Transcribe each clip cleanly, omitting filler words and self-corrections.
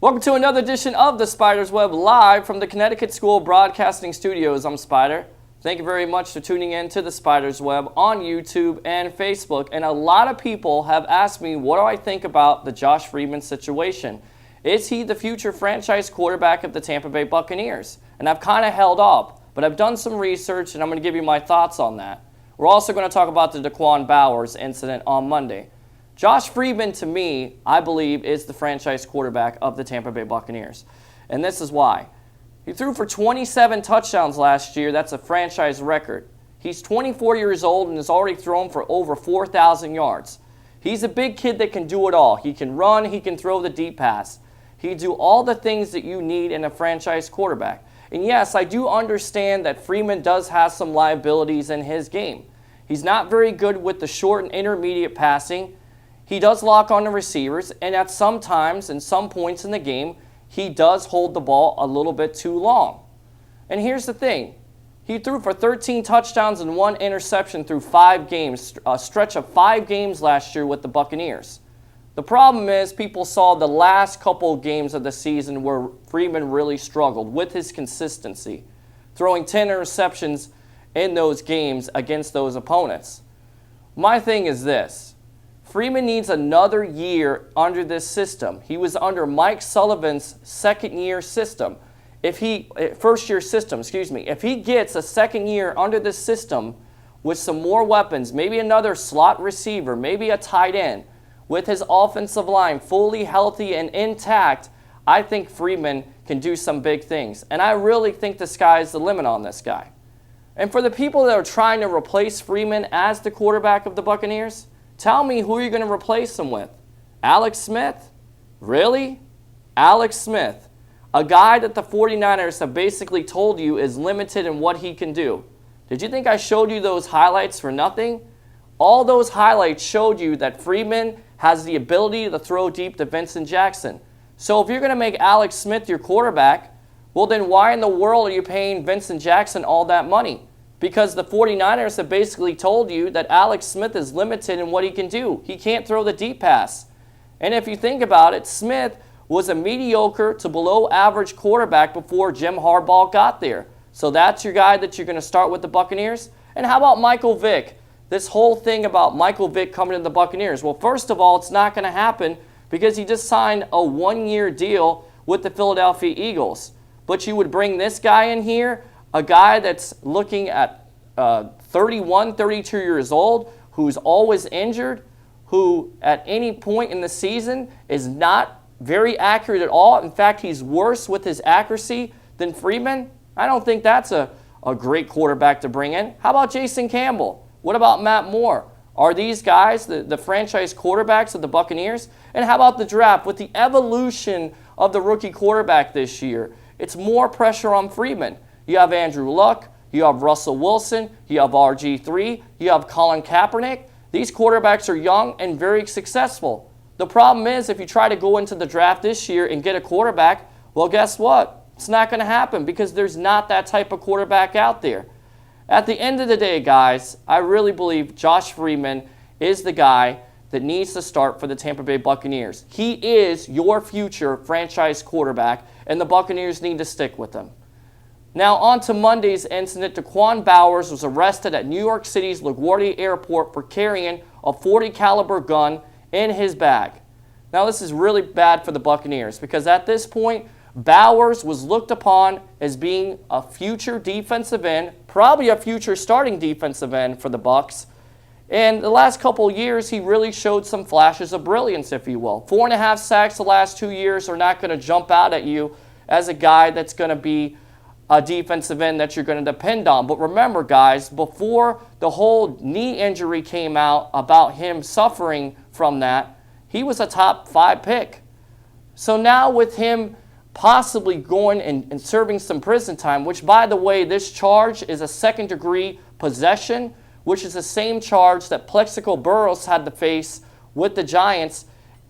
Welcome to another edition of the Spyder's Web live from the Connecticut School Broadcasting Studios. I'm Spyder. Thank you very much for tuning in to the Spyder's Web on YouTube and Facebook. And a lot of people have asked me, what do I think about the Josh Freeman situation? Is he the future franchise quarterback of the Tampa Bay Buccaneers? And I've kind of held off, but I've done some research and I'm going to give you my thoughts on that. We're also going to talk about the Daquan Bowers incident on Monday. Josh Freeman, to me, I believe, is the franchise quarterback of the Tampa Bay Buccaneers. And this is why. He threw for 27 touchdowns last year. That's a franchise record. He's 24 years old and has already thrown for over 4,000 yards. He's a big kid that can do it all. He can run, he can throw the deep pass. He can do all the things that you need in a franchise quarterback. And yes, I do understand that Freeman does have some liabilities in his game. He's not very good with the short and intermediate passing. He does lock on the receivers, and at some times and some points in the game, he does hold the ball a little bit too long. And here's the thing. He threw for 13 touchdowns and 1 interception through 5 games, a stretch of 5 games last year with the Buccaneers. The problem is people saw the last couple of games of the season where Freeman really struggled with his consistency, throwing 10 interceptions in those games against those opponents. My thing is this. Freeman needs another year under this system. He was under Mike Sullivan's first-year system. If he gets a second year under this system with some more weapons, maybe another slot receiver, maybe a tight end, with his offensive line fully healthy and intact, I think Freeman can do some big things. And I really think the sky's the limit on this guy. And for the people that are trying to replace Freeman as the quarterback of the Buccaneers, tell me who you're going to replace him with. Alex Smith? Really? Alex Smith. A guy that the 49ers have basically told you is limited in what he can do. Did you think I showed you those highlights for nothing? All those highlights showed you that Freeman has the ability to throw deep to Vincent Jackson. So if you're going to make Alex Smith your quarterback, well then why in the world are you paying Vincent Jackson all that money? Because the 49ers have basically told you that Alex Smith is limited in what he can do. He can't throw the deep pass. And if you think about it, Smith was a mediocre to below average quarterback before Jim Harbaugh got there. So that's your guy that you're going to start with the Buccaneers? And how about Michael Vick? This whole thing about Michael Vick coming to the Buccaneers. Well, first of all, it's not going to happen because he just signed a 1-year deal with the Philadelphia Eagles. But you would bring this guy in here, a guy that's looking at 31, 32 years old, who's always injured, who at any point in the season is not very accurate at all. In fact, he's worse with his accuracy than Freeman. I don't think that's a great quarterback to bring in. How about Jason Campbell? What about Matt Moore? Are these guys the franchise quarterbacks of the Buccaneers? And how about the draft? With the evolution of the rookie quarterback this year, it's more pressure on Freeman. You have Andrew Luck, you have Russell Wilson, you have RG3, you have Colin Kaepernick. These quarterbacks are young and very successful. The problem is if you try to go into the draft this year and get a quarterback, well, guess what? It's not going to happen because there's not that type of quarterback out there. At the end of the day, guys, I really believe Josh Freeman is the guy that needs to start for the Tampa Bay Buccaneers. He is your future franchise quarterback, and the Buccaneers need to stick with him. Now, on to Monday's incident. Daquan Bowers was arrested at New York City's LaGuardia Airport for carrying a .40 caliber gun in his bag. Now, this is really bad for the Buccaneers because at this point, Bowers was looked upon as being a future defensive end, probably a future starting defensive end for the Bucs. And the last couple of years, he really showed some flashes of brilliance, if you will. 4.5 sacks the last 2 years are not going to jump out at you as a guy that's going to be a defensive end that you're going to depend on. But remember, guys, before the whole knee injury came out about him suffering from that, he was a top 5 pick. So now with him possibly going and serving some prison time, which, by the way, this charge is a second-degree possession, which is the same charge that Plexico Burress had to face with the Giants.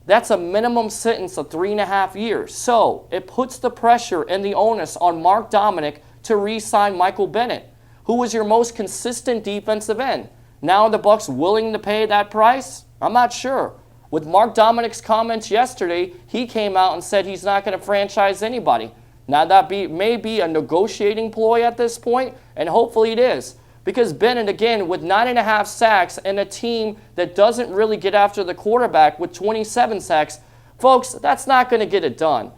That's a minimum sentence of 3.5 years. So it puts the pressure and the onus on Mark Dominic to re-sign Michael Bennett, who was your most consistent defensive end. Now are the Bucs willing to pay that price? I'm not sure. With Mark Dominic's comments yesterday, he came out and said he's not going to franchise anybody. Now that may be a negotiating ploy at this point, and hopefully it is. Because Bennett, again, with 9.5 sacks and a team that doesn't really get after the quarterback with 27 sacks, folks, that's not going to get it done.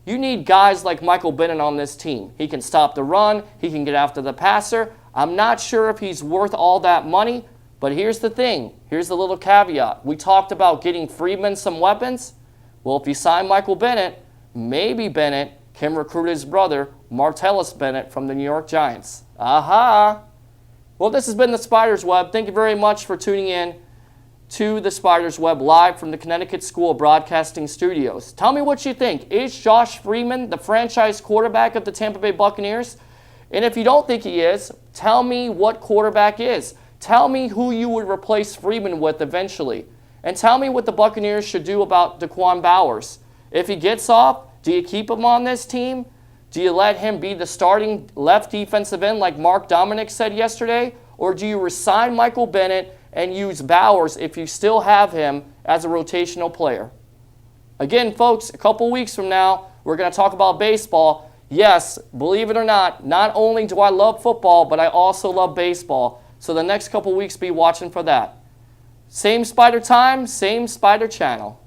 You need guys like Michael Bennett on this team. He can stop the run. He can get after the passer. I'm not sure if he's worth all that money, but here's the thing. Here's the little caveat. We talked about getting Freeman some weapons. Well, if you sign Michael Bennett, maybe Bennett can recruit his brother, Martellus Bennett, from the New York Giants. Aha! Well, this has been the Spyder's Web. Thank you very much for tuning in to the Spyder's Web live from the Connecticut School of Broadcasting Studios. Tell me what you think. Is Josh Freeman the franchise quarterback of the Tampa Bay Buccaneers? And if you don't think he is, tell me what quarterback is. Tell me who you would replace Freeman with eventually. And tell me what the Buccaneers should do about Daquan Bowers. If he gets off, do you keep him on this team? Do you let him be the starting left defensive end like Mark Dominic said yesterday? Or do you resign Michael Bennett and use Bowers if you still have him as a rotational player? Again, folks, a couple weeks from now, we're going to talk about baseball. Yes, believe it or not only do I love football, but I also love baseball. So the next couple weeks, be watching for that. Same Spyder time, same Spyder channel.